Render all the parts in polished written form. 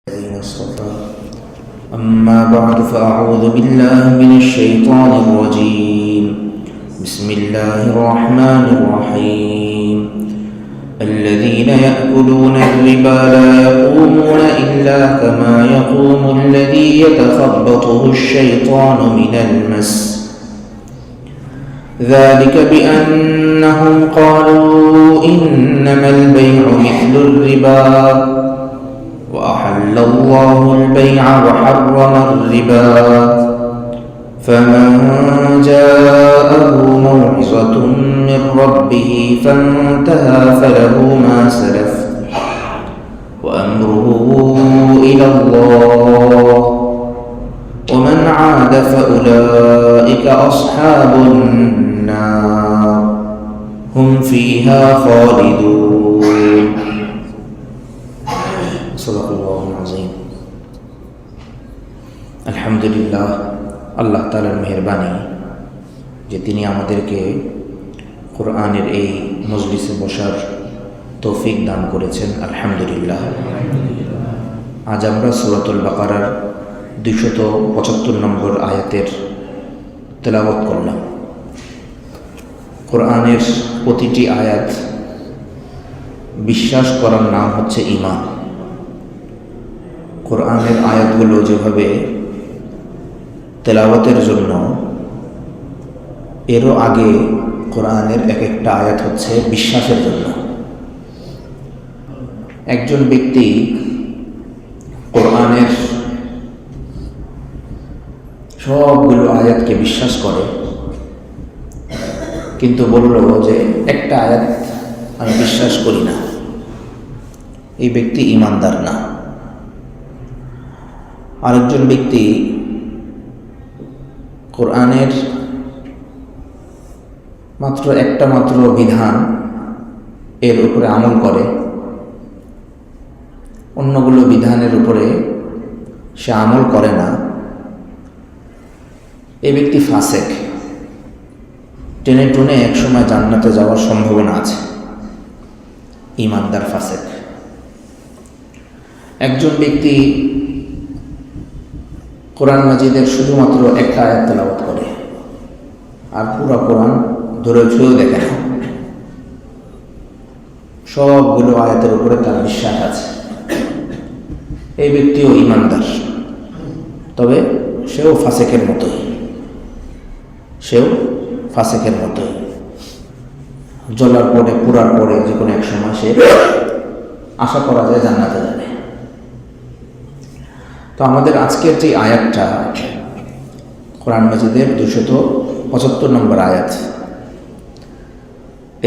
الذين اصطفى أما بعد فأعوذ بالله من الشيطان الرجيم بسم الله الرحمن الرحيم الذين يأكلون الربا لا يقومون إلا كما يقوم الذي يتخبطه الشيطان من المس ذلك بأنهم قالوا إنما البيع مثل الربا وأحل الله البيع وحرم الربا فمن جاءه موعظة من ربه فانتهى فله ما سلف وأمره إلى الله ومن عاد فأولئك أصحاب النار هم فيها خالدون সাদাকাল্লাহুল আযীম। আলহামদুলিল্লাহ, আল্লাহ তাআলার মেহেরবানি যে তিনি আমাদেরকে কোরআনের এই মজলিসে বসার তৌফিক দান করেছেন। আলহামদুলিল্লাহ। আজ আমরা সূরাতুল বাকারার 275 নম্বর আয়াতের তেলাওয়াত করলাম। কোরআনের প্রতিটি আয়াত বিশ্বাস করার নাম হচ্ছে ঈমান। কোরআনের আয়াতগুলো যেভাবে তেলাওয়াতের জন্য, এরও আগে কোরআনের এক একটা আয়াত হচ্ছে বিশ্বাসের জন্য। একজন ব্যক্তি কোরআনের সবগুলো আয়াতকে বিশ্বাস করে, কিন্তু বলল যে একটা আয়াত আমি বিশ্বাস করি না, এই ব্যক্তি ঈমানদার না। আরেকজন ব্যক্তি কোরআনের একটা মাত্র বিধান এর উপরে আমল করে, অন্যগুলো বিধানের উপরে সে আমল করে না, এই ব্যক্তি ফাসেক। টেনে টুনে একসময় জান্নাতে যাওয়ার সম্ভাবনা আছে। ঈমানদার ফাসেক। একজন ব্যক্তি কোরআন মাজিদের শুধুমাত্র একটা আয়াত তেলাওয়াত করে আর পুরো কোরআন ধরে ছুঁয়েও দেখে না, সবগুলো আয়াতের উপরে তার বিশ্বাস আছে, এই ব্যক্তিও ঈমানদার, তবে সেও ফাসেকের মতোই। জ্বলার পরে পুরার পরে যে কোনো এক সময় সে আশা করা যায় জান্নাতে যাবে। তো আমাদের আজকের যে আয়াতটা কোরআন মাজিদের 275 নম্বর আয়াত,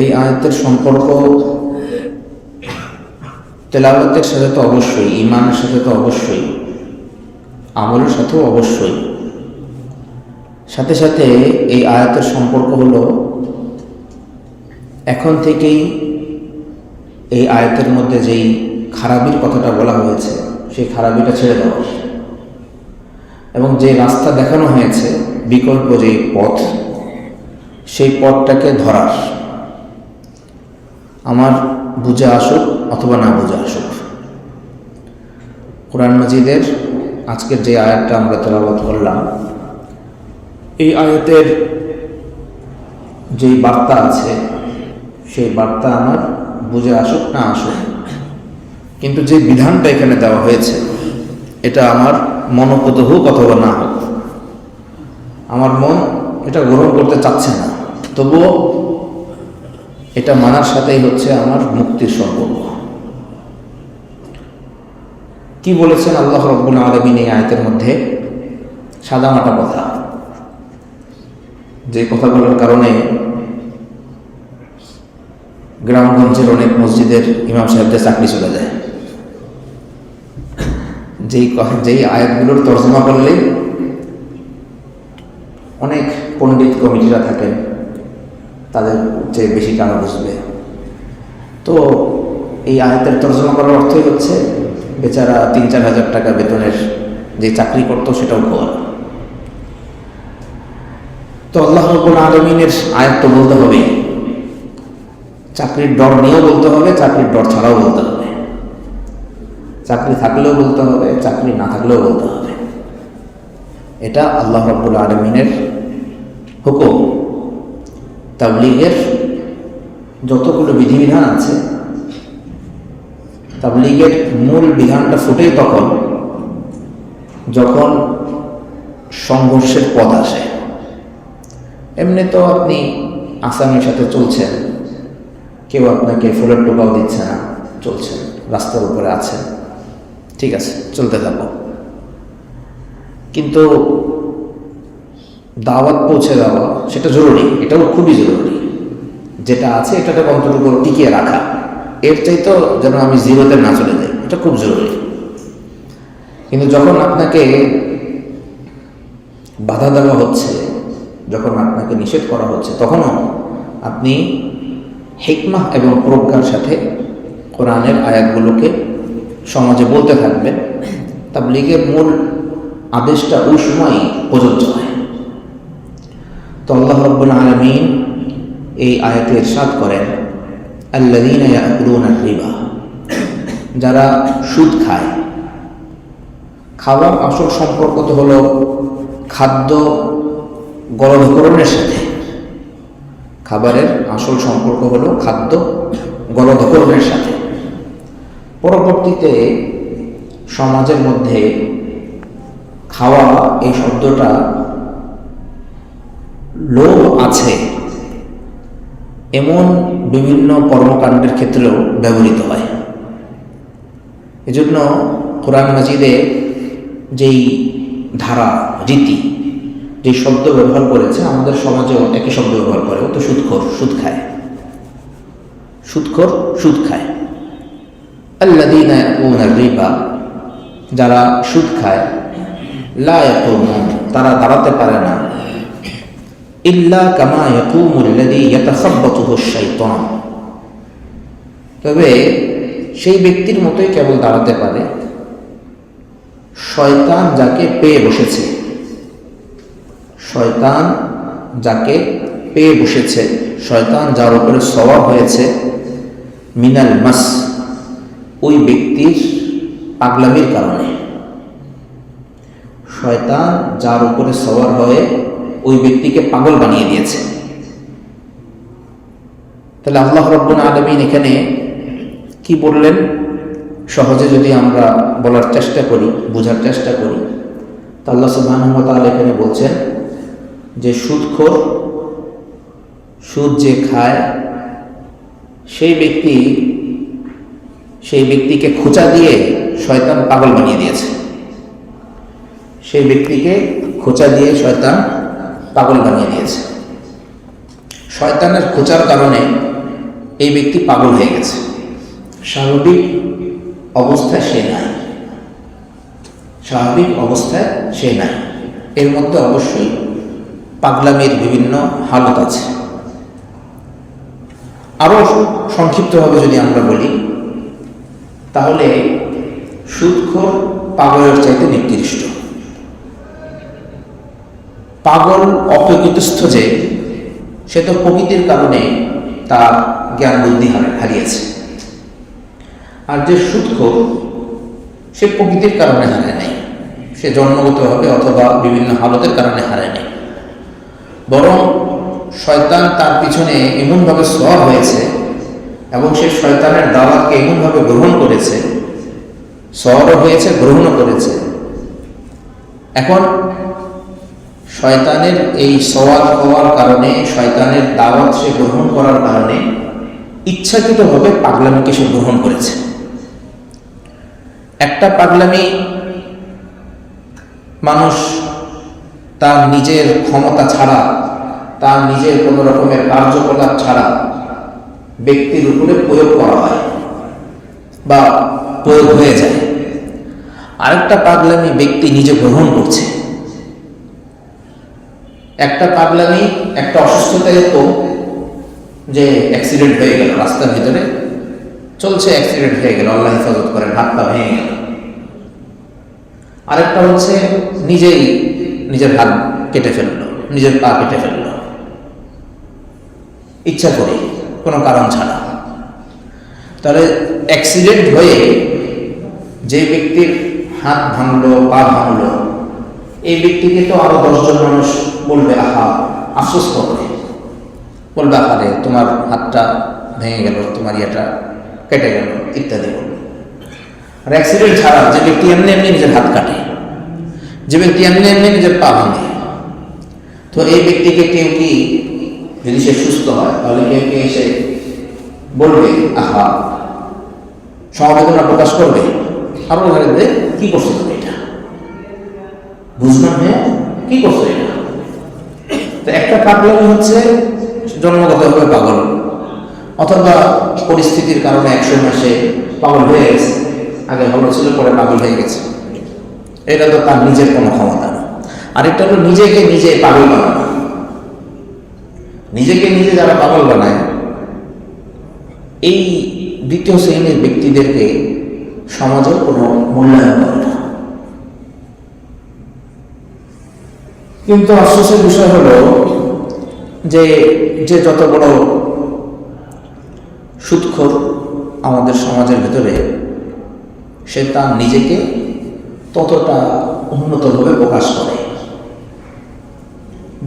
এই আয়াতের সম্পর্ক তেলাওয়াতের সাথে তো অবশ্যই, ঈমানের সাথে তো অবশ্যই, আমলের সাথেও অবশ্যই। সাথে সাথে এই আয়াতের সম্পর্ক হলো এখন থেকেই এই আয়াতের মধ্যে যেই খারাপির কথাটা বলা হয়েছে সেই খারাপিটা ছেড়ে দেওয়া, এবং যে রাস্তা দেখানো হয়েছে বিকল্প যেই পথ, সেই পথটাকে ধরার, আমার বুঝে আসুক অথবা না বুঝে আসুক। কোরআন মাজিদের আজকের যে আয়াতটা আমরা তেলাওয়াত করলাম, এই আয়াতের যেই বার্তা আছে সেই বার্তা আমার বুঝে আসুক না আসুক, কিন্তু যে বিধানটা এখানে দেওয়া হয়েছে এটা আমার মনোগত হোক অথবা না হোক, আমার মন এটা গ্রহণ করতে চাচ্ছে না, তবুও এটা মানার সাথেই হচ্ছে আমার মুক্তির সম্পর্ক। কি বলেছেন আল্লাহ রাব্বুল আলামিন এই আয়াতের মধ্যে? সাদামাটা কথা, যে কথাগুলোর কারণে গ্রামগঞ্জের অনেক মসজিদের ইমাম সাহেবদের চাকরি চলে যায়। যেই আয়াতগুলোর তর্জমা করলে অনেক পণ্ডিত কমিটিরা থাকেন, তাদের চেয়ে বেশি কারা বুঝবে। তো এই আয়াতের তর্জমা করার অর্থই হচ্ছে বেচারা 3-4 হাজার টাকা বেতনের যে চাকরি করতো সেটাও খোয়া। তো আল্লাহ রাব্বুল আলামিনের আয়াত তো বলতে হবে, চাকরির ডর নিয়েও বলতে হবে, চাকরির ডর ছাড়াও বলতে হবে। চাকরি থাকলেও বলতে হবে, চাকরি না থাকলেও বলতে হবে। এটা আল্লাহ রাব্বুল আলামিনের হুকুম। তাবলীগের যতগুলো বিধিবিধান আছে, তাবলীগের মূল বিধানটা ফুটে তখন যখন সংঘর্ষের পথ আসে। এমনি তো আপনি আসামির সাথে চলছেন, কেউ আপনাকে ফুলের টোকাও দিচ্ছে না, চলছেন, রাস্তার উপরে আছেন, ঠিক আছে, চলতে থাকো। কিন্তু দাওয়াত পৌঁছে দেওয়া সেটা জরুরি, এটাও খুবই জরুরি। যেটা আছে এটাকে অন্ততপক্ষে টিকিয়ে রাখা, এর চাইতেও যেন আমি জিরোতে না চলে যাই, এটা খুব জরুরি। কিন্তু যখন আপনাকে বাধা দেওয়া হচ্ছে, যখন আপনাকে নিষেধ করা হচ্ছে, তখনও আপনি হিকমাহ এবং প্রজ্ঞার সাথে কোরআনের আয়াতগুলোকে সমাজে বলতে থাকবেন। তাবলীগের মূল আদেশটা ওই সময়ই প্রযোজ্য হয়। তো আল্লাহ রাব্বুল আলামিন এই আয়াতে ইরশাদ করেন, আল্লাযীনা ইয়াকুলুনা রিবা, যারা সুদ খায়। খাওয়ার আসল সম্পর্ক তো হলো খাদ্য গলধকরণের সাথে। খাবারের আসল সম্পর্ক হলো খাদ্য গলধকরণের সাথে। পরবর্তীতে সমাজের মধ্যে খাওয়া এই শব্দটা লোভ আছে এমন বিভিন্ন কর্মকাণ্ডের ক্ষেত্রেও ব্যবহৃত হয়। এজন্য কোরআন মাজিদে যেই ধারা, রীতি, যেই শব্দ ব্যবহার করেছে, আমাদের সমাজেও একই শব্দ ব্যবহার করে। ও তো সুদখোর, সুদ খায়, সুদখোর সুদ খায়। আল্লাযীনা ইয়াকুলুনা রিবা, যারা সুদ খায়, লা ইয়াকুমুন, তারা দাঁড়াতে পারে না, ইল্লা কামা ইয়াকুমুল্লাযী ইয়াতাখাব্বাতুহু শাইতান, তবে সেই ব্যক্তির মতোই কেবল দাঁড়াতে পারে শয়তান যাকে পেয়ে বসেছে। শয়তান যাকে পেয়ে বসেছে, শয়তান যার উপরে সওয়ার হয়েছে, মিনাল মাস, ওই ব্যক্তির পাগলামির কারণে। শয়তান যার উপরে সওয়ার হয়ে ওই ব্যক্তিকে পাগল বানিয়ে দিয়েছে। তাহলে আল্লাহ রাব্বুল আলামিন এখানে কি বললেন, সহজে যদি আমরা বলার চেষ্টা করি, বোঝার চেষ্টা করি, তা আল্লাহ সুবহানাহু ওয়া তাআলা এখানে বলছেন যে সুদখোর, সুদ যে খায়, সেই ব্যক্তিকে খোঁচা দিয়ে শয়তান পাগল বানিয়ে দিয়েছে। সেই ব্যক্তিকে খোঁচা দিয়ে শয়তান পাগল বানিয়ে দিয়েছে। শয়তানের খোঁচার কারণে এই ব্যক্তি পাগল হয়ে গেছে। স্বাভাবিক অবস্থায় সে নাই, স্বাভাবিক অবস্থায় সে নাই। এর মধ্যে অবশ্যই পাগলামির বিভিন্ন হালত আছে। আরো সংক্ষিপ্তভাবে যদি আমরা বলি, তাহলে সুদখোর পাগলের চাইতে নিকৃষ্ট। পাগল অপ্রকৃতস্থ, যে সে তো প্রকৃতির কারণে তার জ্ঞান বুদ্ধি হারিয়েছে। আর যে সুদখোর, সে প্রকৃতির কারণে হারায় নাই, সে জন্মগতভাবে অথবা বিভিন্ন হালতের কারণে হারায় নাই, বরং শয়তান তার পিছনে এমনভাবে সওয়ার হয়েছে এবং সে শয়তানের দাওয়াতকে এমনভাবে গ্রহণ করেছে, সওয়ারও হয়েছে, গ্রহণও করেছে। এখন শয়তানের এই সওয়ার হওয়ার কারণে, শয়তানের দাওয়াত সে গ্রহণ করার কারণে ইচ্ছাকৃতভাবে পাগলামিকে সে গ্রহণ করেছে। একটা পাগলামি মানুষ তার নিজের ক্ষমতা ছাড়া, তার নিজের কোনো রকমের কার্যকলাপ ছাড়া ব্যক্তির উপরে প্রয়োগ করা হয় বা প্রয়োগ হয়ে যায়। আরেকটা পাগলামি ব্যক্তি নিজে গ্রহণ করছে। একটা পাগলামি, একটা অসুস্থতা এরকম যে অ্যাক্সিডেন্ট হয়ে গেল, রাস্তার ভিতরে চলছে, অ্যাক্সিডেন্ট হয়ে গেল, আল্লাহ হেফাজত করেন, হাত পা ভেঙে গেল। আরেকটা হচ্ছে নিজেই নিজের হাত কেটে ফেললো, নিজের পা কেটে ফেললো, ইচ্ছা করে, কোনো কারণ ছাড়া। তাহলে অ্যাক্সিডেন্ট হয়ে যে ব্যক্তির হাত ভাঙলো, পা ভাঙলো, এই ব্যক্তিকে তো আরো 10 জন মানুষ বলবে, আহা, আফসোস করবে, বলবে আহারে তোমার হাতটা ভেঙে গেল, তোমার ইয়েটা কেটে গেল ইত্যাদি বলবে। আর অ্যাক্সিডেন্ট ছাড়া যে ব্যক্তি এমনি এমনি নিজের হাত কাটে, যে ব্যক্তি এমনি এমনি নিজের পা ভাঙে, তো এই ব্যক্তিকে কেউ কি, যদি সে সুস্থ হয় তাহলে কেউ কি এসে বলবে, আহা, সমবেদনা প্রকাশ করবে, আরো বলবে কি করছো তুমি, এটা বুঝলাম, হ্যাঁ কি করছো এটা। তো একটা পাগলামি হচ্ছে জন্মগতভাবে পাগল, অথবা পরিস্থিতির কারণে 100 মাসে পাগল হয়ে গেছে, আগে ভালো ছিল পরে পাগল হয়ে গেছে, এটা তো তার নিজের কোনো ক্ষমতা না। আরেকটা হলো নিজেকে নিজে পাগল বানানো। নিজেকে নিজে যারা পাগল বানায়, এই দ্বিতীয় শ্রেণীর ব্যক্তিদেরকে সমাজের কোনো মূল্যায়ন করে না। কিন্তু আফসোসের বিষয় হলো যে যত বড় সুদখোর আমাদের সমাজের ভেতরে, সে তার নিজেকে ততটা উন্নতভাবে প্রকাশ করে,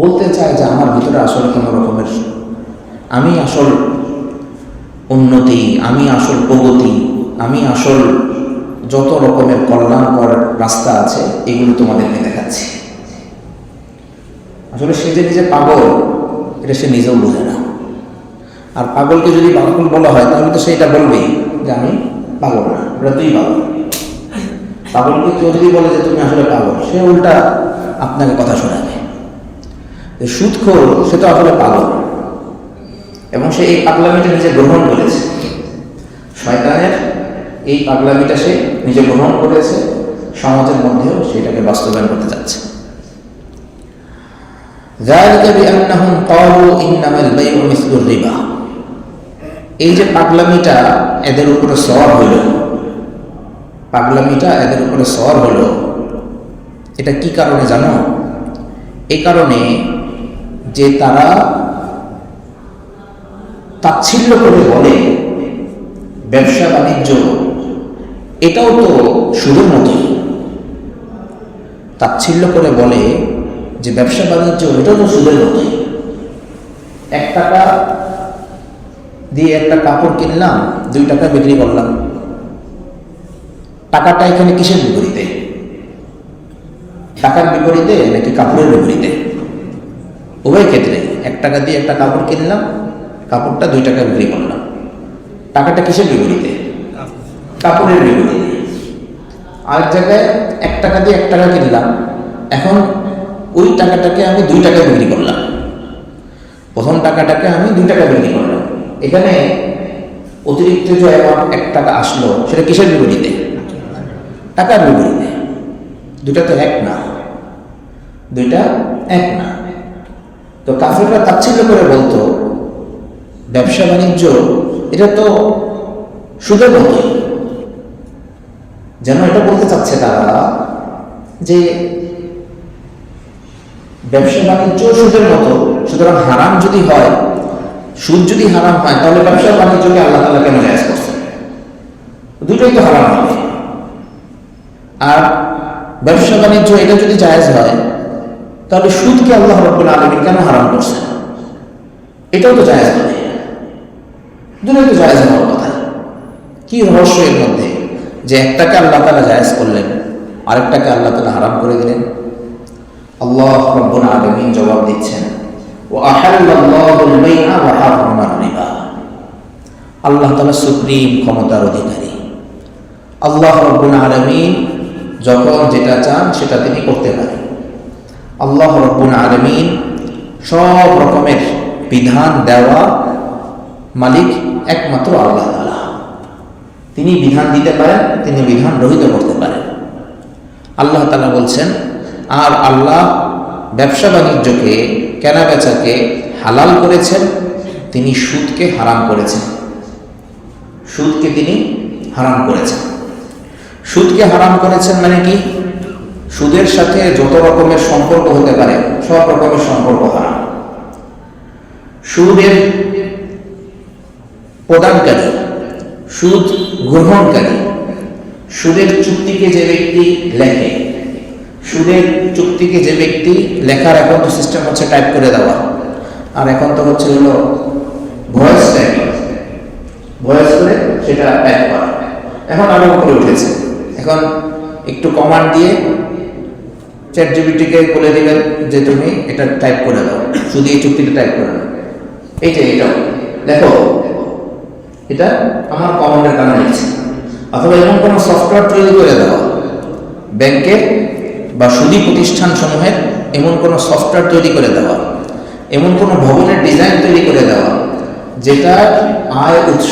বলতে চায় যে আমার ভিতরে আসলে কোনো রকমের আমি আসল উন্নতি, আমি আসল প্রগতি, আমি আসল যত রকমের কল্যাণকর রাস্তা আছে এগুলো তোমাদেরকে দেখাচ্ছি। আসলে সে যে নিজে পাগল, এটা সে নিজেও বোঝে না। আর পাগলকে যদি পাগল বলা হয় তাহলে তো সেটা বলবেই যে আমি পাগল না, ওটা তুই পাগল। পাগলকে কেউ যদি বলে যে তুমি আসলে পাগল, সে উল্টা আপনাকে কথা শোনাবে। সুদখোর সে তো আসলে পাগল, এবং সে এই পাগলামিটা নিজে গ্রহণ করেছে। শয়তানের এই পাগলামিটা সে নিজে গ্রহণ করেছে, সমাজের মধ্যেও সেটাকে বাস্তবায়ন করতে যাচ্ছে। এই যে পাগলামিটা এদের উপরে সওয়ার হইল, পাগলামিটা এদের উপরে সওয়ার হইল, এটা কি কারণে জানো? এই কারণে যে তারা তাচ্ছিল্য করে বলে ব্যবসা বাণিজ্য এটাও তো সুদের মতোই। তাচ্ছিল্য করে বলে যে ব্যবসা বাণিজ্য এটাও তো সুদের মতোই। 1 টাকা দিয়ে একটা কাপড় কিনলাম, 2 টাকা বিক্রি করলাম, টাকাটা এখানে কিসের বিপরীতে? টাকার বিপরীতে নাকি কাপড়ের বিপরীতে? উভয় ক্ষেত্রে 1 টাকা দিয়ে একটা কাপড় কিনলাম, কাপড়টা 2 টাকা বিক্রি করলাম, টাকাটা কিসের বিপরীতে? কাপড়ের বিপরীতে। আরেক জায়গায় 1 টাকা দিয়ে 1 টাকা কিনলাম, এখন ওই টাকাটাকে আমি 2 টাকা বিক্রি করলাম, প্রথম টাকাটাকে আমি 2 টাকা বিক্রি করলাম, এখানে অতিরিক্ত যে অ্যামাউন্ট 1 টাকা আসলো সেটা কিসের বিপরীতে? টাকার বিপরীতে। দুটা তো এক না, দুইটা এক না। তো কাফেররা তাচ্ছিল্য করে বলতো ব্যবসা বাণিজ্য এটা তো সুদের মতো, যেন এটা বলতে চাচ্ছে তারা যে ব্যবসা বাণিজ্য সুদের মতো, সুতরাং হারাম যদি হয়, সুদ যদি হারাম হয়, তাহলে ব্যবসা বাণিজ্যকে আল্লাহ তাআলা কেন জায়েজ করছেন? দুটোই তো হারাম হবে। আর ব্যবসা বাণিজ্য এটা যদি জায়েজ হয়, তাহলে সুদকে আল্লাহ রাব্বুল আলামিন কেন হারাম করছেন? এটাও তো জায়েজ হবে, দুটোই তো জায়েজ হওয়ার কথা। কি রহস্য এর মধ্যে যে একটাকে আল্লাহ তাআলা জায়েজ করলেন, আরেকটাকে আল্লাহ তাআলা হারাম করে দিলেন? আল্লাহ রাব্বুল আলামিন জবাব দিচ্ছেন, ওয়া আহাল্লাল্লাহুল বাই'a ওয়া হারামার রিবা। আল্লাহ তাআলা সুপ্রিম ক্ষমতার অধিকারী। আল্লাহ রাব্বুল আলামিন যখন যেটা চান সেটা তিনি করতে পারেন। আল্লাহ রাব্বুল আলামিন সব রকমের বিধান দেওয়া মালিক একমাত্র আল্লাহ তাআলা। তিনি বিধান দিতে পারেন, তিনি বিধান রহিত করতে পারেন। আল্লাহ তাআলা বলছেন, আর আল্লাহ ব্যবসা বাণিজ্যকে, কেনা বেচাকে হালাল করেছেন, তিনি সুদকে হারাম করেছেন। সুদকে তিনি হারাম করেছেন। সুদকে হারাম করেছেন মানে কি? সুদের সাথে যত রকমের সম্পর্ক হতে পারে সব রকমের সম্পর্ক হারাম। সুদের প্রদানকারী, সুদ গ্রহণকারী, সুদের চুক্তিকে যে ব্যক্তি লেখে, সুদের চুক্তিকে যে ব্যক্তি লেখার এখন তো সিস্টেম হচ্ছে টাইপ করে দেওয়া, আর এখন তো হচ্ছে হলো ভয়েস টাইপিং, ভয়েস করে সেটা টাইপ করা। এখন আরো করে উঠেছে, এখন একটু কমান্ড দিয়ে চ্যাট জিপিটিকে বলে দিবেন যে তুমি এটা টাইপ করে দাও, শুধু এই চুক্তিটা টাইপ করে দাও, এটাও দেখো, এটা আমার কমান্ডের কারণে লিখছে। অথবা এমন কোনো সফটওয়্যার তৈরি করে দেওয়া, ব্যাংকের বা সুদী প্রতিষ্ঠান সমূহের এমন কোনো সফটওয়্যার তৈরি করে দেওয়া, এমন কোনো ভবনের ডিজাইন তৈরি করে দেওয়া যেটা আয় উৎস,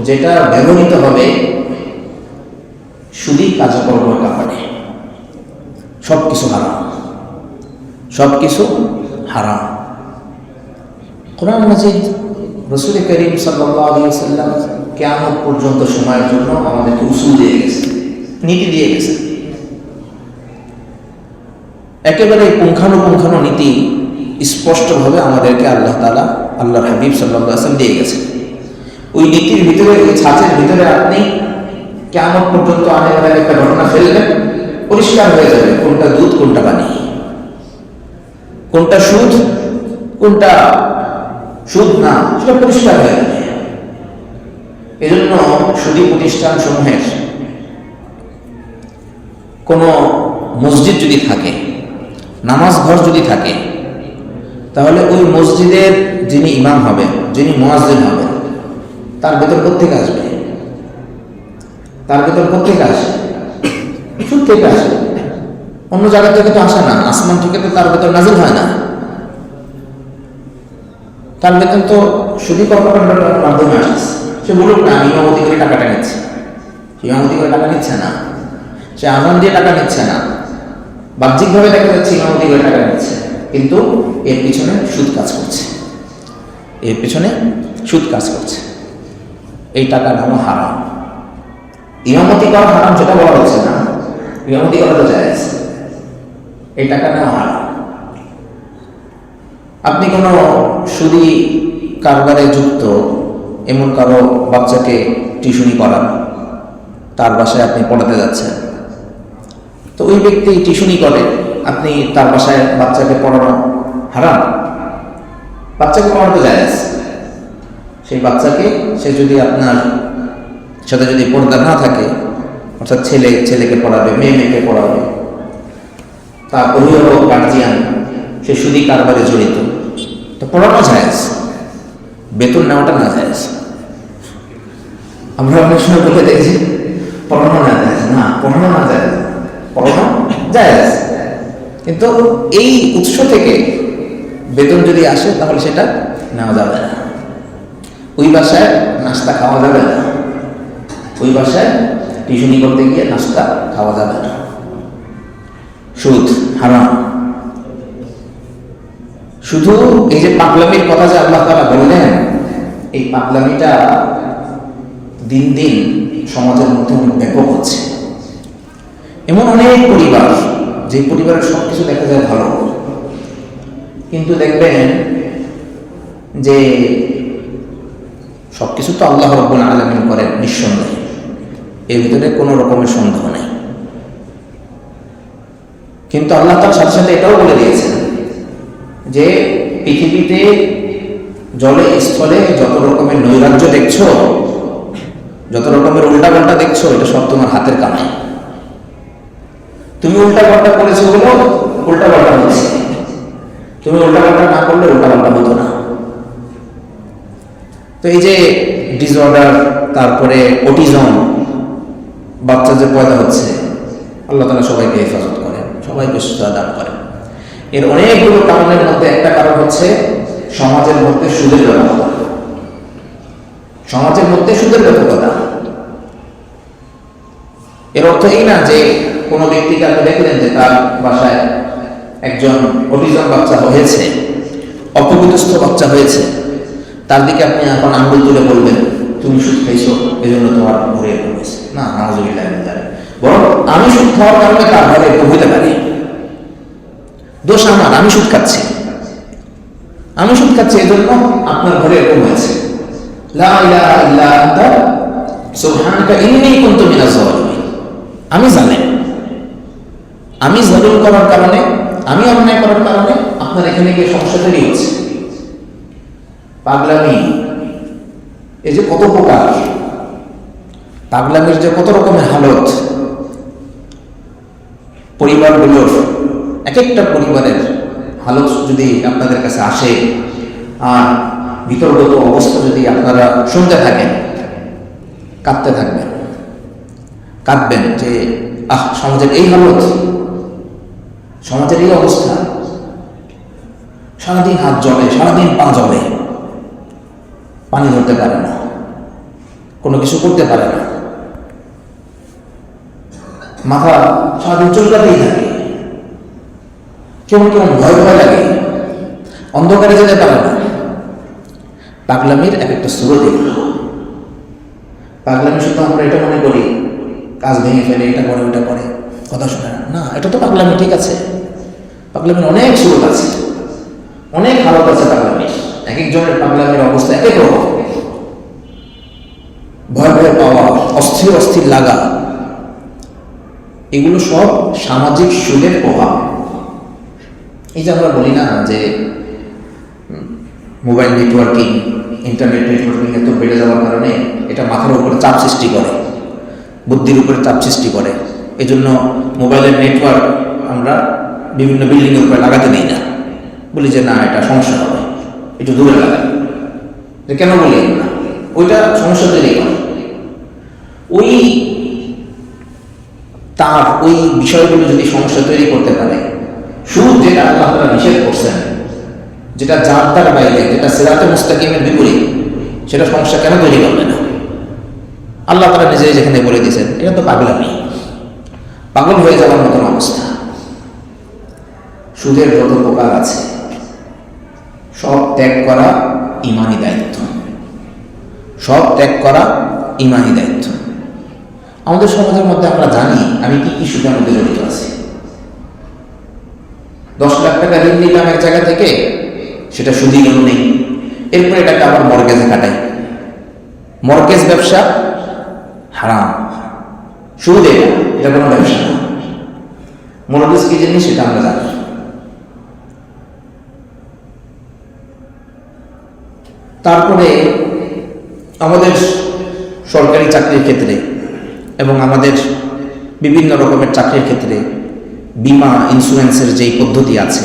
যেটা ব্যবহৃত হবে সুদী কাজকর্মের কারণে, সবকিছু হারাম, সবকিছু হারাম। কোরআন মাজিদ রাসূল করিম সাল্লাল্লাহু আলাইহি ওয়াসাল্লাম কিয়ামত পর্যন্ত সময়ের জন্য আমাদেরকে উসুল দিয়ে গেছে, নীতি দিয়ে গেছে, একেবারে পুঙ্খানুপুঙ্খানু নীতি স্পষ্টভাবে আমাদেরকে আল্লাহ তাআলা, আল্লাহর হাবিব সাল্লাল্লাহু আলাইহি ওয়াসাল্লাম দিয়ে গেছে। ওই নীতির ভিতরে, ওই ছাঁচের ভিতরে আপনি কিয়ামত পর্যন্ত আনেওয়ালা একটা ঘটনা ফেললেন, পরিষ্কার হয়ে যাবে কোনটা দুধ কোনটা পানি, কোনটা সুদ কোনটা সুদ না, সেটা পরিষ্কার হয়ে যাবে। এজন্য সুদী প্রতিষ্ঠান সমূহের কোনো মসজিদ যদি থাকে, নামাজ ঘর যদি থাকে, তাহলে ওই মসজিদের যিনি ইমাম হবে, যিনি মুয়াজ্জিন হবে, তার বেতন কোত্থেকে আসবে? তার বেতন কোত্থেকে আসে? সুদ থেকে আসে, অন্য জায়গা থেকে তো আসে না, আসমান থেকে তো তার বেতন নাজিল হয় না। তার বেতন তো সুদী কর্মকাণ্ডের মাধ্যমে আসে। সে বলুক না আমি ইমামতি করে টাকাটা নিচ্ছি, সে ইমামতি করে টাকা নিচ্ছে না, সে আজান দিয়ে টাকা নিচ্ছে না, বাহ্যিকভাবে দেখা যাচ্ছে ইমামতি করে টাকা নিচ্ছে, কিন্তু এর পিছনে সুদ কাজ করছে, এর পিছনে সুদ কাজ করছে। এই টাকা নাম হারাম। ইমামতি করা হারাম সেটা বলা হচ্ছে না, ইমামতি করা তো জায়েজ, এই টাকা নাম হারাম। আপনি কোনো সুদী কারবারে যুক্ত এমন কারো বাচ্চাকে টিউশনি করান, তার বাসায় আপনি পড়াতে যাচ্ছেন, তো ওই ব্যক্তি টিউশনি করে, আপনি তার বাসায় বাচ্চাকে পড়ানো হারাম? বাচ্চাকে পড়ানো তো জায়েজ। সেই বাচ্চাকে সে যদি আপনার সাথে যদি পর্দা না থাকে, অর্থাৎ ছেলে ছেলেকে পড়াবে, মেয়ে মেয়েকে পড়াবে, তার অভিভাবক গার্জিয়ান সে সুদী কারবারে জড়িত, তো পড়ানো জায়েজ, বেতন নেওয়াটা না জায়েজ। আমরা অনেক সময় বলে দেখছি পড়ানো না জায়েজ, না পড়ানো না জায়েজ, পড়ানো জায়েজ, কিন্তু এই উৎস থেকে বেতন যদি আসে তাহলে সেটা নেওয়া যাবে না। ওই বাসায় নাস্তা খাওয়া যাবে না, ওই বাসায় টিউশনি করতে গিয়ে নাস্তা খাওয়া যাবে না, সুদ হারাম। শুধু এই যে পাগলামির কথা যে আল্লাহ তাআলা বললেন, এই পাগলামিটা দিন দিন সমাজের মধ্যে অনেক ব্যাপক হচ্ছে। এমন অনেক পরিবার, যে পরিবারের সবকিছু দেখা যায় ভালো, কিন্তু দেখবেন যে সবকিছু তো আল্লাহ রাব্বুল আলামিন করেন নিঃসন্দেহে, এর ভিতরে কোনো রকমের সন্দেহ নেই, কিন্তু আল্লাহ তার সাথে সাথে এটাও বলে দিয়েছেন যে পৃথিবীতে জলে স্থলে যত রকমের নৈরাজ্য দেখছো, যত রকমের উল্টাপাল্টা দেখছো, এটা সব তোমার হাতের কামাই। তুমি উল্টাপাল্টা করেছো বলো উল্টাপাল্টা হচ্ছে, তুমি উল্টাপাল্টা না করলে উল্টাপাল্টা হতো না। তো এই যে ডিসঅর্ডার, তারপরে অটিজম, বাচ্চা যে পয়দা হচ্ছে, আল্লাহ তাআলা সবাইকে হেফাজত করেন, সবাইকে সুস্থতা দান করেন। এর অনেকগুলো কারণের মধ্যে একটা কারণ হচ্ছে সমাজের মধ্যে সুদের ব্যাপকতা, সমাজের মধ্যে সুদের ব্যাপকতা। এর অর্থ এই না যে কোনো ব্যক্তিকে আপনি দেখলেন যে তার বাসায় একজন অটিজম বাচ্চা হয়েছে, অপবিত্রস্ত বাচ্চা হয়েছে, তার দিকে আপনি এখন আঙ্গুল তুলে বলবেন তুমি সুদ খাইছো এই জন্য তোমার ঘরে এরকম হয়েছে, না, নাউযুবিল্লাহ মিন যালিক। বরং আমি সুদ খাওয়ার কারণে তার ঘরে এরকম হতে পারে, দোষ আমার, আমি সুদ খাচ্ছি, আমি সুদ খাচ্ছি এই জন্য আপনার ঘরে এরকম হয়েছে। লা ইলাহা ইল্লা আনতা সুবহানাকা ইন্নী কুনতু মিনাজ জালিমিন। আমি জালেম, আমি জুলুম করার কারণে, আমি অন্যায় করার কারণে আপনার এখানে গিয়ে সমস্যা তৈরি হচ্ছে। পাগলামি এই যে কত প্রকার, পাগলামির যে কত রকমের হালত, পরিবারগুলোর এক একটা পরিবারের হালত যদি আপনাদের কাছে আসে আর বিতর্কত অবস্থা যদি আপনারা শুনতে থাকেন, কাঁদতে থাকবেন, কাঁদবেন যে সমাজের এই হালত, সমাজের এই অবস্থা, সারাদিন হাত জ্বলে, সারাদিন পা জ্বলে, পানি ধরতে পারে না, কোনো কিছু করতে পারে না, মাথা সারাদিন চুলকাতেই থাকে, কেমন কেমন ভয় ভয় লাগে, অন্ধকারে যেতে পারে না। পাগলামির এক একটা সুরত এগুলো। পাগলামি শুধু আমরা এটা মনে করি কাজ ভেঙে ফেলে, এটা করে ওটা করে, কথা শোনে না, এটা তো পাগলামি, ঠিক আছে। পাগলামির অনেক সুরত আছে, অনেক হালত আছে পাগলামির। এক একজনের পাগলামির অবস্থা এক এক রকম, ভয় ভয় পাওয়া, অস্থির অস্থির লাগা, এগুলো সব সামাজিক সুদের প্রভাব। এই যে আমরা বলি না যে মোবাইল নেটওয়ার্কিং, ইন্টারনেট নেটওয়ার্কিং এত বেড়ে যাওয়ার কারণে এটা মাথার উপরে চাপ সৃষ্টি করে, বুদ্ধির উপরে চাপ সৃষ্টি করে। এই জন্য মোবাইলের নেটওয়ার্ক আমরা বিভিন্ন বিল্ডিংয়ের উপরে লাগাতে দিই না, বলি যে না এটা সমস্যা হবে, একটু দূরে লাগাই। কেন বলি না? ওইটা সমস্যা তৈরি করে। তার ওই বিষয়গুলো যদি সমস্যা তৈরি করতে পারে, সুদ যেটা আল্লাহ তাআলা নিষেধ করছেন, যেটা জাদ্দার বাইরে, যেটা সিরাতে মুস্তাকিমের বিপরীত, সেটা সমস্যা কেন তৈরি করবে না? আল্লাহ তাআলা নিজেই যেখানে বলে দিয়েছেন, এটা তো পাগলামি, পাগল হয়ে যাওয়ার মতন অবস্থা। সুদের যত প্রকার আছে সব ত্যাগ করা ঈমানি দায়িত্ব, সব ত্যাগ করা ঈমানি দায়িত্ব। আমাদের সমাজের মধ্যে আমরা জানি আমি কি কি সুদের মধ্যে জড়িত আছি। 10 লাখ টাকা ঋণ নিলাম এক জায়গা থেকে, সেটা সুদি লোন নেই, এরপরে এটাকে আবার মর্গেজে কাটাই। মর্গেজ ব্যবসা হারাম, সুদ এটা কোনো ব্যবসা না। মর্গেজ কি জিনিস সেটা আমরা জানি। তারপরে আমাদের সরকারি চাকরির ক্ষেত্রে এবং আমাদের বিভিন্ন রকমের চাকরির ক্ষেত্রে বীমা ইন্স্যুরেন্সের যেই পদ্ধতি আছে,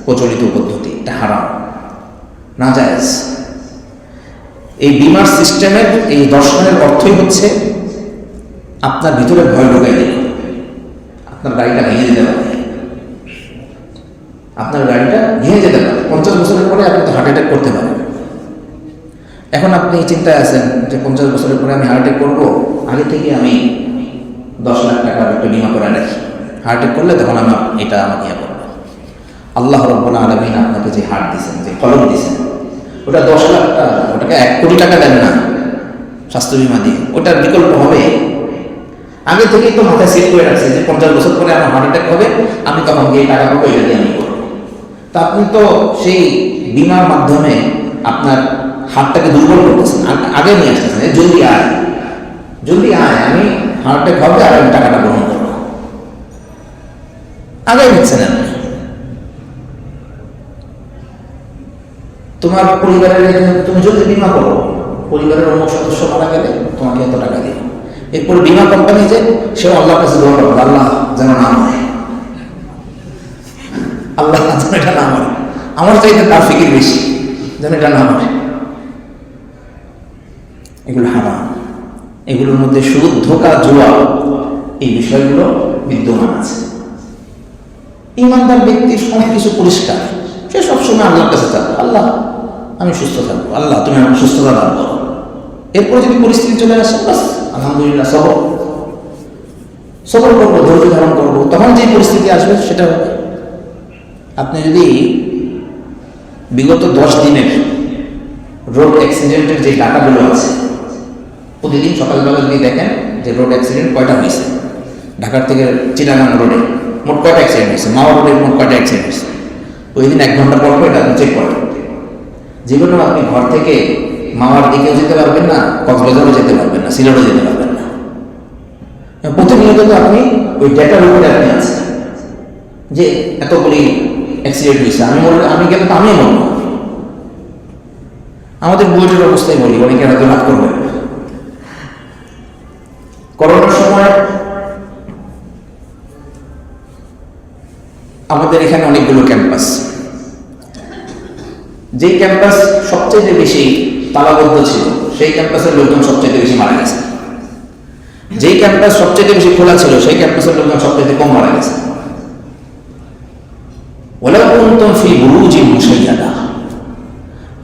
প্রচলিত পদ্ধতি, এটা হারাম, নাজায়েজ। এই বীমার সিস্টেমের এই দর্শনের অর্থই হচ্ছে আপনার ভিতরে ভয় ঢোকাই দিল, আপনার গাড়িটা ভেঙে যেতে পারে, আপনার গাড়িটা ভেঙে যেতে পারে। 50 বছরের পরে আপনি তো হার্ট অ্যাটাক করতে পারেন। এখন আপনি চিন্তায় আছেন যে 50 বছরের পরে আমি হার্ট অ্যাটাক করবো, আগে থেকে আমি 10 লাখ টাকার একটা বীমা করে রাখি, হার্ট অ্যাটাক করলে তখন এটা আমাকে ইয়ে করবে। আল্লাহ রাব্বুল আলামিন আপনাকে যে হার্ট দিয়েছেন, যে কলম দিয়েছেন, ওটা 10 লাখ টাকা, ওটাকে 1 কোটি টাকা দেন না স্বাস্থ্য বীমা দিয়ে, ওটার বিকল্প হবে। আগে থেকেই তো মাথায় সেট করে রাখছে যে 50 বছর পরে আমার হার্ট অ্যাটাক হবে, আমি তখন গিয়ে টাকা পাবো, এটা দিয়ে আমি করবো। তা আপনি তো সেই বীমার মাধ্যমে আপনার হার্টটাকে দুর্বল করতেছেন, আগে নিয়ে আসতেছেন, জলদি আয়, জলদি আয়, আমি হার্ট অ্যাটাক হবে আর আমি টাকাটা গ্রহণ করবো, আগে নিচ্ছেন আপনি। তোমার পরিবারের, তুমি যদি বীমা করো, পরিবারের অন্য সদস্য মারা গেলে তোমাকে এত টাকা দিবে। এরপরে বীমা কোম্পানি যে সেও আল্লাহর কাছে দোয়া করবে, আল্লাহ যেন না হয়, আল্লাহ যেন এটা না হয়, আমার চাইতে তার ফিকির বেশি, যেন এটা না হয়। এগুলো হারাম, এগুলোর মধ্যে সুদ, ধোঁকা, জুয়া, এই বিষয়গুলো বিদ্যমান আছে। ঈমানদার ব্যক্তির সব কিছু পরিষ্কার, সে সবসময় আল্লাহর কাছে চাবে, আল্লাহ আমি সুস্থ থাকবো, আল্লাহ তুমি আমার সুস্থতা দান করো। এরপরে যদি পরিস্থিতি চলে আসে, বাস আলহামদুলিল্লাহ, সবর করবো, ধৈর্য ধারণ করবো, তখন যে পরিস্থিতি আসবে সেটা হবে। আপনি যদি বিগত 10 দিনের রোড অ্যাক্সিডেন্টের যে ডাটাগুলো আছে, প্রতিদিন সকালবেলা যদি দেখেন যে রোড অ্যাক্সিডেন্ট কয়টা হয়েছে, ঢাকার থেকে চিটাগাং রোডে মোট কয়টা অ্যাক্সিডেন্ট হয়েছে, মাওয়া রোডে মোট কয়টা অ্যাক্সিডেন্ট হয়েছে, ওই দিন 1 ঘন্টা পর এটা আপনি চেক করেন। যেগুলো আপনি ঘর থেকে মাওয়ার দিকেও যেতে পারবেন না, কক্সবাজারও যেতে পারবেন না, সিলেটও যেতে পারবেন না, প্রতিনিয়ত তো আপনি ওই ডেটার উপরে আপনি আছেন যে এতগুলি অ্যাক্সিডেন্ট হয়েছে, আমি গেলে তো আমিও মরবো। আমাদের বুয়েটের অবস্থায় বলি, অনেকে হয়তো লাভ করবে। করোনার সময় আমাদের এখানে অনেকগুলো ক্যাম্পাস, যেই ক্যাম্পাস সবচেয়ে বেশি তালাবদ্ধ ছিল সেই ক্যাম্পাসের লোকজন সবচেয়ে বেশি মারা গেছে, যেই ক্যাম্পাস সবচেয়ে বেশি খোলা ছিল সেই ক্যাম্পাসের লোকজন সবচেয়ে কম মারা গেছে। ওয়ালাউ কুনতুম ফি বুরুজিন মুশাইয়াদা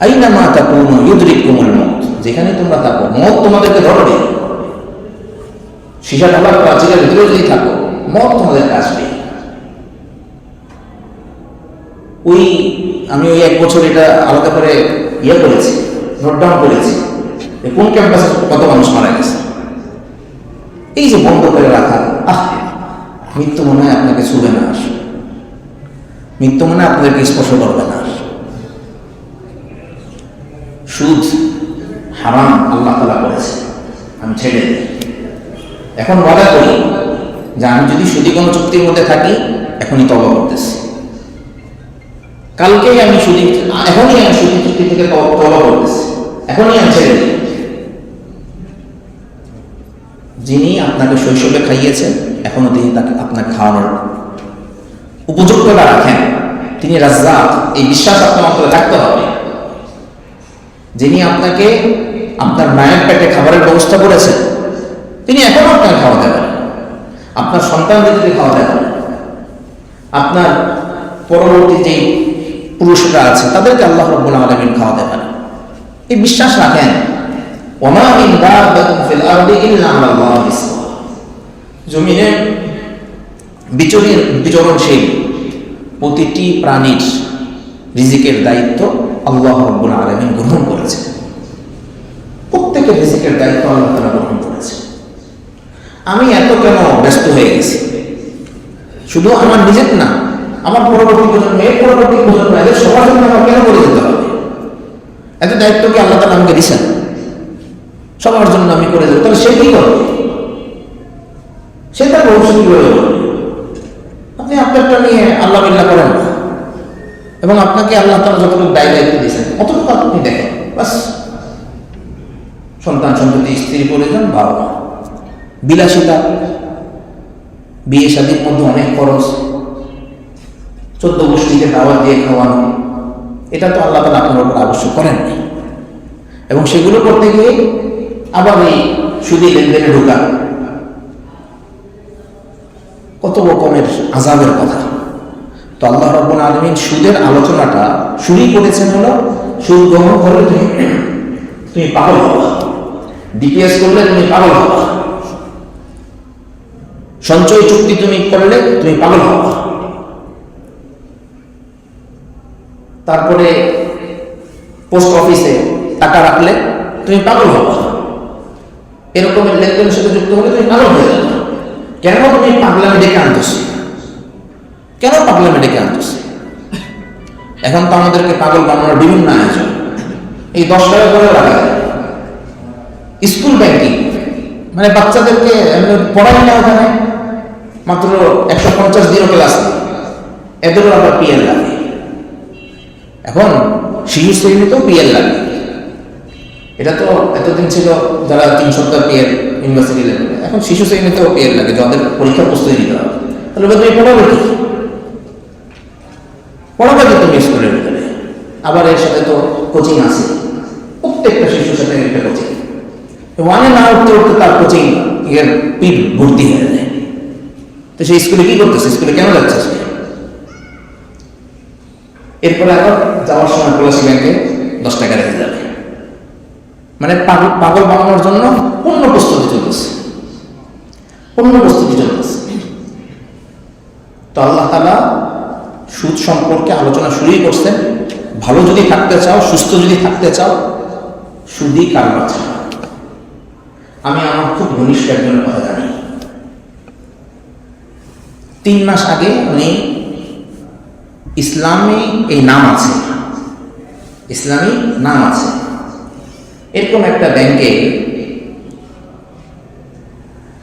আইনামা তাকুনু ইউদরিকুমুল মউত, যেখানে তোমরা থাকো মওত তোমাদেরকে ধরবে। সীসা ঢালা প্রাচীরের ভিতরে যদি থাকো মওত তোমাদের আসবে। আমি ওই 1 বছর এটা আলাদা করে করেছি, নোট ডাউন করেছি কোন ক্যাম্পাসে কত মানুষ মারা গেছে। এই যে বন্ধ করে রাখা, মৃত্যু মনে হয় আপনাকে ছুবে না, মৃত্যু মনে হয় আপনাদেরকে স্পর্শ করবে না। সুদ হারাম আল্লাহ তাআলা করেছে, আমি ছেড়ে দিই। এখন ওয়াদা করি যে আমি যদি সুদী কোনো চুক্তির মধ্যে থাকি এখনই তওবা করতেছি, কালকেই আমি এখনই আমি সুদী চুক্তি থেকে তওবা করতেছি, এখনই আমি ছেড়ে দিই। যিনি আপনাকে শৈশবে খাইয়েছেন এখনো তিনি তাকে আপনাকে খাওয়ানোর উপযুক্ততা রাখেন, তিনি রাজ্জাক, এই বিশ্বাস আপনার অন্তরে থাকতে হবে। যিনি আপনাকে আপনার মায়ের পেটে খাবারের ব্যবস্থা করেছেন তিনি এখনো আপনাকে খাওয়াতে পারেন, আপনার সন্তানদেরকে খাওয়াতে পারেন, আপনার পরবর্তী যে পুরুষরা আছে তাদেরকে আল্লাহ রাব্বুল আলামিন খাওয়াতে পারেন। এই বিশ্বাস রাখেন। ওমা মিন দাব্বাতিন ফিল আরদি ইল্লা আলাল্লাহি রিজকুহা, জমিনে বিচরণশীল প্রতিটি প্রাণীর রিজিকের দায়িত্ব আল্লাহ রাব্বুল আলামিন গ্রহণ করেছেন। প্রত্যেকের রিজিকের দায়িত্ব আল্লাহ তাআলা গ্রহণ করেছেন। আমি এত কেন ব্যস্ত হয়ে গেছি? শুধু আমার নিজের না, আমার পরবর্তী প্রজন্ম, এর পরবর্তী প্রজন্ম, এদের সবার জন্য আমার কেন করে যেতে হবে? এত দায়িত্ব কি আল্লাহ তাআলা আমাকে দিয়েছেন? সবার জন্য আমি করে দেবো, তাহলে সে কি করবে? সে তার ভবিষ্যৎ করে দেবে। আপনি আপনারটা নিয়ে আল্লাহ বিল্লাহ করেন না, এবং আপনাকে আল্লাহ তাআলা যতটুকু দায়িত্ব দিয়েছেন অতটুকু আপনি দেখেন, বাস। সন্তান সন্ততি, স্ত্রী প্রয়োজন, বাবা মা, বিলাসিতা, বিয়ে শাদীর মধ্যে অনেক খরচ, 14 গোষ্ঠীকে দাওয়াত দিয়ে খাওয়ানো, এটা তো আল্লাহ তাআলা আপনার উপর আবশ্যক করেন না। এবং সেগুলো করতে গিয়ে আবার এই সুদী লেনদেনে ঢোকা, কত রকমের আযাবের কথা। তো আল্লাহ রাব্বুল আলামিন সুদের আলোচনাটা শুরু করেছেন হলো, সুদ গ্রহণ করলে তুমি পাগল হবা, ডিপিএস করলে তুমি পাগল হবা, সঞ্চয় চুক্তি তুমি করলে তুমি পাগল হবা, তারপরে পোস্ট অফিসে টাকা রাখলে তুমি পাগল হবা, এরকমের লেনদেনের সাথে যুক্ত হলে তুমি পাগল হয়ে যাবে। কেন তুমি পাগলামি ডেকে আনতেছি? কেন পাগলামি ডেকে আনতেছি? এখন তো আমাদেরকে পাগল বানানোর বিভিন্ন আয়োজন, এই 10 টাকা করে রাখা যায়। স্কুল ব্যাংকিং মানে বাচ্চাদেরকে পড়াই না, ওখানে মাত্র 150 দিনও ক্লাস, এদেরও আবার পিএল লাগে। এখন শিশু শ্রেণীতেও পিএল লাগে। এটা তো এতদিন ছিল যারা 3 সপ্তাহ পিএল ইউনিভার্সিটি লেভেলে, এখন শিশু শ্রেণীতেও পিএল লাগে, যাদের পরীক্ষা প্রস্তুতি নিতে হবে। তাহলে তুমি পড়াবে কি? পড়াবে কি তুমি স্কুলের ভিতরে? আবার এর সাথে তো কোচিং আছে, প্রত্যেকটা শিশুর সাথে একটা কোচিং। ওয়ানে না উঠতে উঠতে তার কোচিং এর পিঠ ভর্তি হয়ে যায়। তো সেই স্কুলে কি করতেছে? স্কুলে কেন যাচ্ছে? এরপরে আবার যাওয়ার সময় পলাশি ব্যাংকে 10 টাকা রেখে যাবে। মানে পাগল বানানোর জন্য পূর্ণ প্রস্তুতি চলতেছে। তো আল্লাহ তাআলা সুদ সম্পর্কে আলোচনা শুরুই করছেন। ভালো যদি থাকতে চাও, সুস্থ যদি থাকতে চাও, সুদী কারবার ছাড়া। আমি আমার খুব ঘনিষ্ঠ একজনের কথা জানি। 3 মাস আগে উনি ইসলামী নাম আছে এরকম একটা ব্যাংকে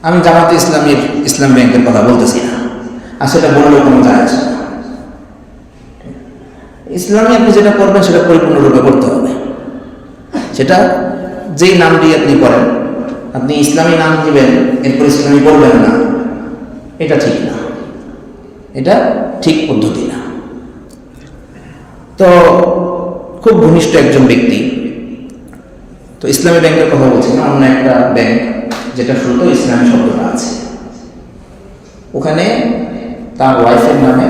আমি জামাতে ইসলামের ইসলাম ব্যাংকের কথা বলতেছি না, আর সেটা বললেও কোনো যায় আসে না। ইসলামী আপনি যেটা করবেন সেটা পরিপূর্ণরূপে করতে হবে। সেটা যেই নাম দিয়ে আপনি করেন, আপনি ইসলামী নাম দিবেন এরপর ইসলামী করবেন না, এটা ঠিক না, এটা ঠিক পদ্ধতি না। তো খুব ঘনিষ্ঠ একজন ব্যক্তি, তো ইসলামী ব্যাংকের কথা বলছি না, অন্য একটা ব্যাংক যেটা শুরুতেও ইসলামী শব্দটা আছে, ওখানে তার ওয়াইফের নামে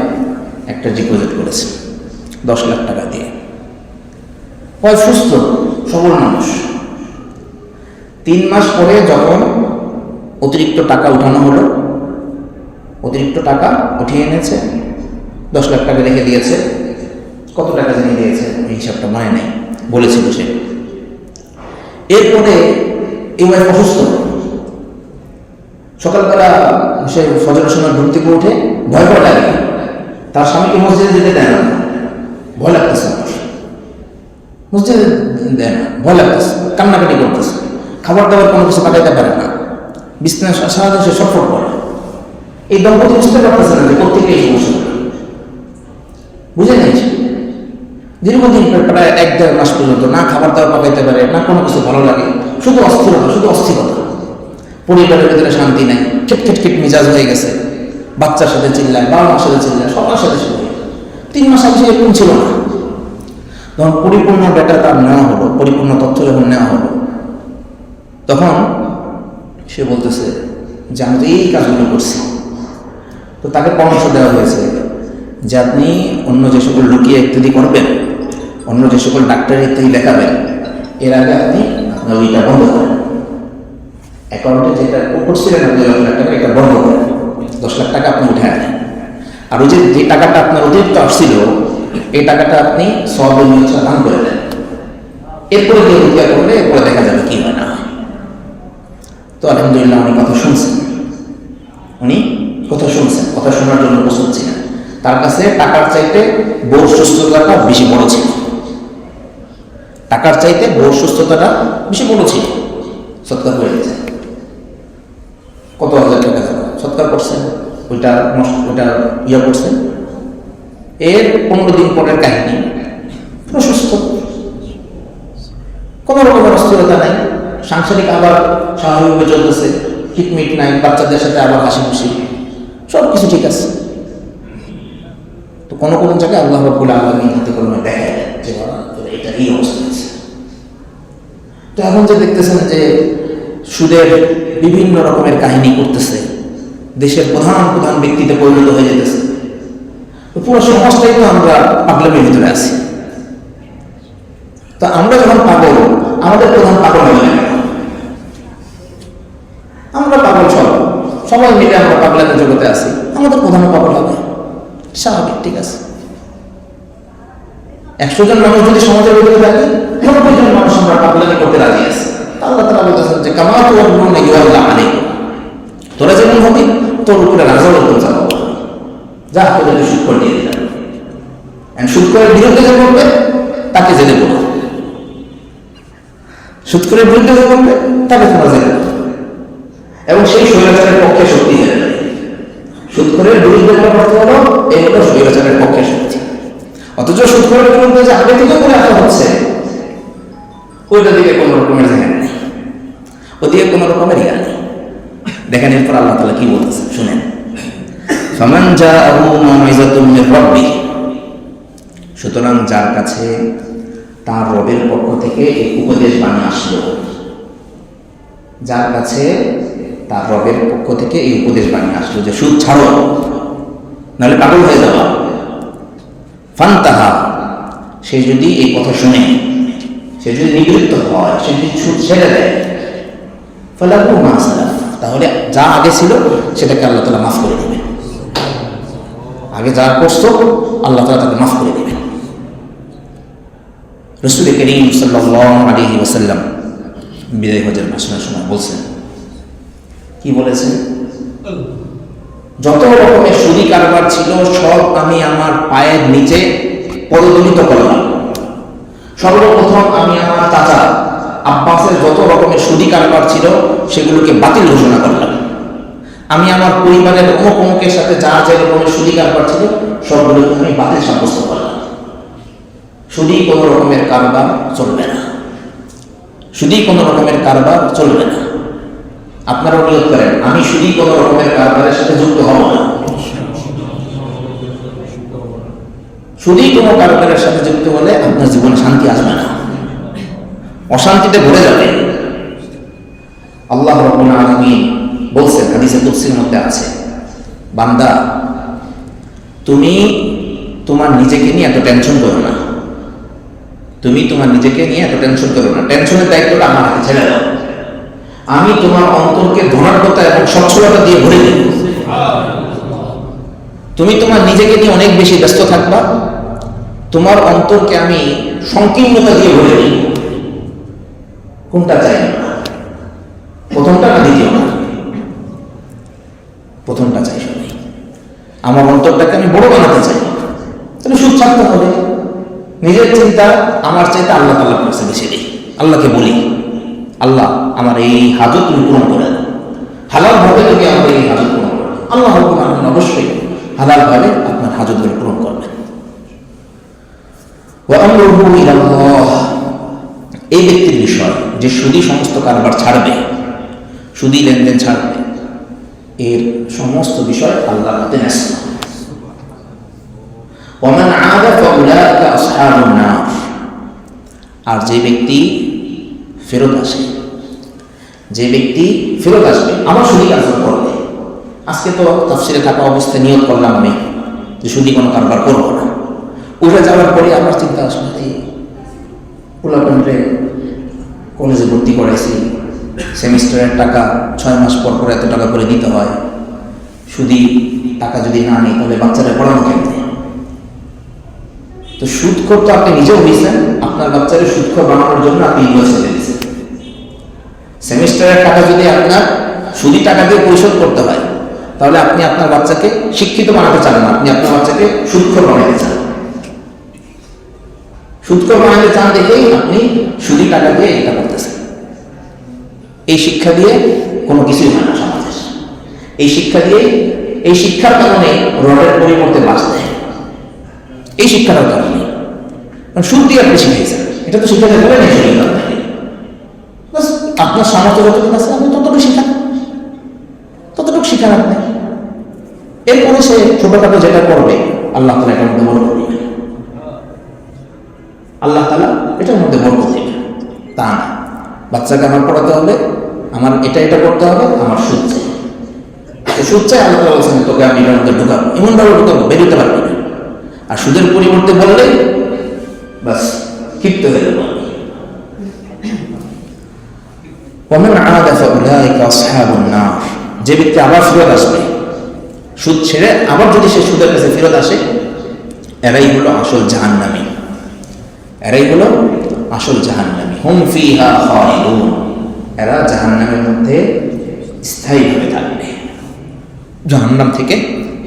একটা ডিপোজিট করেছে 10 লাখ টাকা দিয়ে। ওয়াইফ সুস্থ সবল মানুষ। 3 মাস পরে যখন অতিরিক্ত টাকা উঠানো হলো, অতিরিক্ত টাকা উঠিয়ে এনেছে, 10 লাখ টাকা রেখে দিয়েছে। কত টাকা জানিয়ে দিয়েছে এই হিসাবটা মনে নেই, বলেছিল সে। এরপরে এই ওয়াইফ অসুস্থ। সকালবেলা সে ফজরের সময় ঘুম থেকে উঠে ভয় ভয় লাগে, তার স্বামীকে মসজিদে যেতে দেয় না, ভয় লাগতেছে, মসজিদে দেয় না, ভয় লাগতেছে, কান্নাকাটি করতেছে, খাবার দাবার কোনো কিছু পাঠাইতে পারে না, বিছানায় সারাদিন সে সফর করে। এই দম্পতি বুঝতে পারতেছে না যে প্রত্যেকে এই সমস্যা, বুঝে নেই। দীর্ঘদিন প্রায় 1-1.5 মাস পর্যন্ত না খাবার দাবার পাকাইতে পারে না, কোনো কিছু ভালো লাগে, শুধু অস্থিরতা, শুধু অস্থিরতা। পরিবারের ভিতরে শান্তি নাই, খিটখিট মেজাজ হয়ে গেছে, বাচ্চার সাথে চিল্লায়, বাবা মার সাথে চিল্লায়, সবার সাথে চিল্লায়। 3 মাস আগে সে এরকম ছিল না। যখন পরিপূর্ণ ডেটা তার নেওয়া হলো, পরিপূর্ণ তথ্য যখন নেওয়া হলো, তখন সে বলতেছে যে আমি তো এই কাজগুলো করছি। তো তাকে পরামর্শ দেওয়া হয়েছে যে আপনি অন্য যে সকল লুকিয়ে ইত্যাদি করবেন, অন্য যে সকল ডাক্তার ইত্যাদি দেখাবেন, এর আগে আপনি আপনার ওইটা বন্ধ করেন। অ্যাকাউন্টে যেটা করছিলেন আপনি 10 লাখ টাকা, এটা বন্ধ করেন, 10 লাখ টাকা আপনি উঠে আনেন। আর ওই যে টাকাটা আপনার অতিরিক্ত আসছিল, এই টাকাটা আপনি সওয়াবের নিয়তে দান করে দেন। এরপরে দিয়ে রুকিয়া করলে এরপরে দেখা যাবে কি হয় না হয়। তো আলহামদুলিল্লাহ উনি কথা শুনছেন, উনি কথা শুনছেন, কথা শোনার জন্য প্রস্তুত ছিলেন। তার কাছে টাকার চাইতে বউর সুস্থতাটা বেশি বড় ছিল, টাকার চাইতে বউর সুস্থতাটা বেশি বড় ছিল। সৎকার করে দিয়েছেন, কত হাজার টাকা সৎকার করছেন, ওইটা ইয়া করছেন। এর 15 দিন পরের কাহিনী, পুরো সুস্থ, কোনো রকমের অস্থিরতা নাই, সাংসারিক আবার স্বাভাবিকভাবে চলতেছে, হিটমিট নাই, বাচ্চাদের সাথে আবার হাসি খুশি, সব কিছু ঠিক আছে। তো কোনো কোনো জায়গায় আল্লাহ রাব্বুল আলামিন হাতে কলমে দেখায় যে এটা এই অবস্থা আছে। তো এখন যে দেখতেছেন যে সুদের বিভিন্ন রকমের কাহিনী করতেছে, দেশের প্রধান প্রধান ব্যক্তিতে পরিণত হয়ে যেতেছে। তো পুরো সমাজটাই তো আমরা পাগলামির ভিতরে আছি। তো আমরা যখন পাগল, আমাদের প্রধান পাগল হবে না, আমরা পাগল সবাই মিলে আমরা পাগলামির জগতে আছি, আমাদের প্রধান পাগল হবে, স্বাভাবিক, ঠিক আছে। 100 জন মানুষ যদি সমাজের ভিতরে থাকে, 90 জন মানুষ আমরা পাগলামি করতে রাজি আছে। আল্লাহ তাআলা বলতেছেন যে কামা তুআদুনা ইউআল্লাহ আলাইকুম, তোরা যেমন হবি তোর উপরে রাজা হতে যাবো, যা তোদেরকে সুদ করে দিয়ে দিলাম। সুদ করার বিরুদ্ধে যে করবে তাকে জেলে পড়ো, সুদ করার বিরুদ্ধে যে করবে তাকে তোমরা জেলে পড়ো, এবং সেই স্বৈরাচারের পক্ষে শক্তি হয়ে যাবে। সুদ করার বিরুদ্ধে করতে হলো, এই হলো স্বৈরাচারের পক্ষে শক্তি। অথচ সুদ করার বিরুদ্ধে যে আগে থেকে করে আসা হচ্ছে, ওইটা দিকে কোনো রকমের ধ্যান নেই, ওদিকে কোনো রকমের ইয়া নেই। দেখেন এরপর আল্লাহ তাআলা কি বলতেছেন শুনেন, ফামান জাআহু মাউইযাতুম মির রাব্বিহ, সুতরাং যার কাছে তার রবের পক্ষ থেকে এই উপদেশ বাণী আসলো, যার কাছে তার রবের পক্ষ থেকে এই উপদেশ বাণী আসলো যে সুদ ছাড়ো নাহলে পাগল হয়ে যাবা, ফান্তাহা, সে যদি এই কথা শুনে, সে যদি নিবৃত্ত হয়, সে যদি সুদ ছেড়ে দেয়, ফালাহু মা সালাফ, তাহলে যা আগে ছিল সেটাকে আল্লাহ তাআলা মাফ করে দেবেন। আগে যা করছো আল্লাহ তাআলা তাকে মাফ করে দেবেন। রাসূল করিম সাল্লাল্লাহু আলাইহি ওয়াসাল্লাম বিদায় হজের ভাষণের সময় বলছেন, কি বলেছেন, যত রকমের সুদী কারবার ছিল সব আমি আমার পায়ের নিচে পদদলিত করলাম। সর্বপ্রথম আমি আমার চাচা আব্বাসের যত রকমের সুদী কারবার ছিল সেগুলোকে বাতিল ঘোষণা করলাম। আমি আমার পরিবারের অমুকের সাথে যা যে রকমের সুদী কারবার ছিল সবগুলোকে আমি বাতিল সাব্যস্ত করলাম। সুদী কোনো রকমের কারবার চলবে না, সুদী কোনো রকমের কারবার চলবে না। আপনারা অনুরোধ করেন, আমি সুদী কোনো রকমের কারবারের সাথে যুক্ত হব না। সুদী কোনো কারবারের সাথে যুক্ত হলে আপনার জীবনে শান্তি আসবে না, অশান্তিতে ভরে যাবে। আল্লাহ রাব্বুল আলামিন বলছেন, হাদিসে কুদসির মধ্যে আছে, বান্দা তুমি তোমার নিজেকে নিয়ে এত টেনশন করো না, তুমি তোমার নিজেকে নিয়ে এত টেনশন করো না, টেনশনের দায়িত্বটা আমার হাতে ছেড়ে দাও। আমি তোমার অন্তরকে ধনাত্মতা এবং সচ্ছলতা দিয়ে ভরে দেব। তুমি তোমার নিজেকে নিয়ে অনেক বেশি ব্যস্ত থাকবা, তোমার অন্তরকে আমি সংকীর্ণতা দিয়ে ভরে দেব। কোনটা চাই না? প্রথমটা না দ্বিতীয়টা? প্রথমটা চাই সবাই। আমার অন্তরটাকে আমি বড় বানাতে চাই, তাহলে সুদ ছাড়তে হবে। নিজের চিন্তা আমার চাইতে আল্লাহ তাআলার কাছে বেশি দিই। আল্লাহকে বলি, আল্লাহ আমার এই হাজত তুমি পূরণ করে দাও, হালাল ভাবে তুমি আমার এই হাজত পূরণ করে দাও। আল্লাহ রাব্বুল আলামিন অবশ্যই হালাল ভাবে আপনার হাজতগুলো পূরণ করবেন। ওয়া আমরুহু ইলাল্লাহ, এই ব্যক্তির বিষয় যে সুদী সমস্ত কারবার ছাড়বে, সুদী লেনদেন ছাড়বে, এর সমস্ত বিষয় আল্লাহর হাতে ন্যস্ত। ওয়ামান আদা ফাউলাইকা আসহাবুন নার, আর যে ব্যক্তি ফেরত আসে, যে ব্যক্তি ফেরত আসবে, আমার সুদী কারবার করবে। আজকে তো তাফসিরে থাকা অবস্থায় নিয়ত করলাম আমি যে সুদী কোনো কারবার করবো না। উঠে যাওয়ার পরে আমার চিন্তা আসলে পোলাপানরে কলেজে ভর্তি করাইছি, সেমিস্টারের টাকা 6 মাস পর পর এত টাকা করে দিতে হয়, সুদী টাকা যদি না নিই তাহলে বাচ্চারা পড়ানো কেমনে? তো সুদখোর তো আপনি নিজেও হয়েছেন, আপনার বাচ্চাদের সুদখোর বানানোর জন্য আপনি ইউনিভার্সিটি দিয়েছেন। সেমিস্টারের টাকা যদি আপনার সুদী টাকা দিয়ে পরিশোধ করতে হয়, তাহলে আপনি আপনার বাচ্চাকে শিক্ষিত বানাতে চান না, আপনি আপনার বাচ্চাকে সুদখোর বানাতে চান। সুদখোর বানাতে চান দেখেই আপনি সুদী টাকা দিয়ে এটা করতেছেন। এই শিক্ষা দিয়ে কোনো কিছুই হয় না সমাজে। এই শিক্ষা দিয়ে, এই শিক্ষার কারণে রডের পরিবর্তে বাস দেয়, এই শিক্ষাটার কারণে। সুদ দিয়ে আপনি শিখাইছেন, এটা তো শিক্ষা যেতে পারে না। আপনার সামর্থ্য যতটুকু আছে আপনি ততটুকু শিখান, ততটুকু শিখান আপনি। এরপরে সে ছোটখাটো যেটা করবে আল্লাহ তাআলা এটার মধ্যে বরকত দিবেন, আল্লাহ তাআলা এটার মধ্যে বরকত দিবেন। তা না, বাচ্চাকে আমার পড়াতে হবে, আমার এটা করতে হবে, আমার সুদ চাই, সুদ চাই, আল্লাহ তাআলা বলছেন তোকে আমি এটার মধ্যে ঢুকাবো, এমনভাবে ঢুকাবো বেরোতে পারবি না। আর সুদের পরিবর্তে বললে বাস ক্ষিপ্ত হয়ে যাবো। ওয়ামান আদা ফাউলাইকা আসহাবুন নার, যে ব্যক্তি আবার ফেরত আসবে, সুদ ছেড়ে আবার যদি সে সুদের কাছে ফেরত আসে, এরাই হলো আসল জাহান্নামী, এরাই হলো আসল জাহান্নামী। হুম ফিহা খালিদুন, এরা জাহান্নামের মধ্যে স্থায়ীভাবে থাকবে, জাহান্নাম থেকে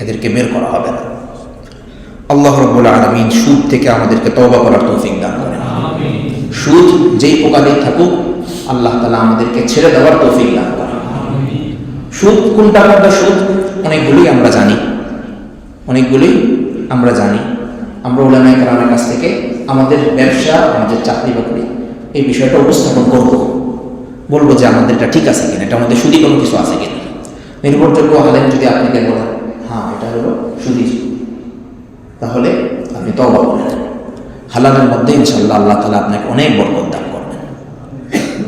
এদেরকে বের করা হবে না। আল্লাহ রাব্বুল আলামিন সুদ থেকে আমাদেরকে তওবা করার তৌফিক দান করেন। সুদ যেই প্রকারেই থাকুক আল্লাহ তাআলা আমাদেরকে ছেড়ে দেওয়ার তৌফিক দান করেন। সুদ কোনটা কোনটা সুদ অনেকগুলোই আমরা জানি, অনেকগুলোই আমরা জানি। আমরা উলামায়ে কেরামের কাছ থেকে আমাদের ব্যবসা, আমাদের চাকরি বাকরি এই বিষয়টা উপস্থাপন করব, বলবো যে আমাদের এটা ঠিক আছে কিনা, এটা আমাদের সুদী কোনো কিছু আছে কিনা। নির্ভরযোগ্য আলেম যদি আপনাকে বলেন হ্যাঁ এটা হলো সুদী, তাহলে আপনি তওবা করেন। হালালের মধ্যে ইনশাআল্লাহ আল্লাহ তাআলা আপনাকে অনেক বরকত দান করবেন।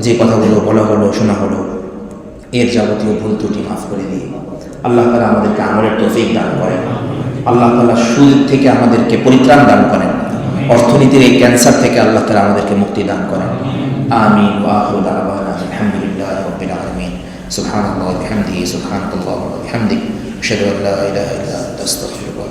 যে কথাগুলো বলা হলো, শোনা হলো, এর যাবতীয় ভুল ত্রুটি মাফ করে দিয়ে আল্লাহ তাআলা আমাদেরকে আমলের তৌফিক দান করেন। আল্লাহ তাআলা সুদ থেকে আমাদেরকে পরিত্রাণ দান করেন, অর্থনীতির এই ক্যান্সার থেকে আল্লাহ তাআলা আমাদেরকে মুক্তি দান করেন। আমিন। ওয়া আখিরু দাওয়ানা আলহামদুলিল্লাহি রাব্বিল আলামিন। সুবহানাল্লাহি ওয়া বিহামদিহি, সুবহানাল্লাহি ওয়া বিহামদিহি, আশহাদু আল্লা ইলাহা ইল্লা আনতা, আস্তাগফিরুকা।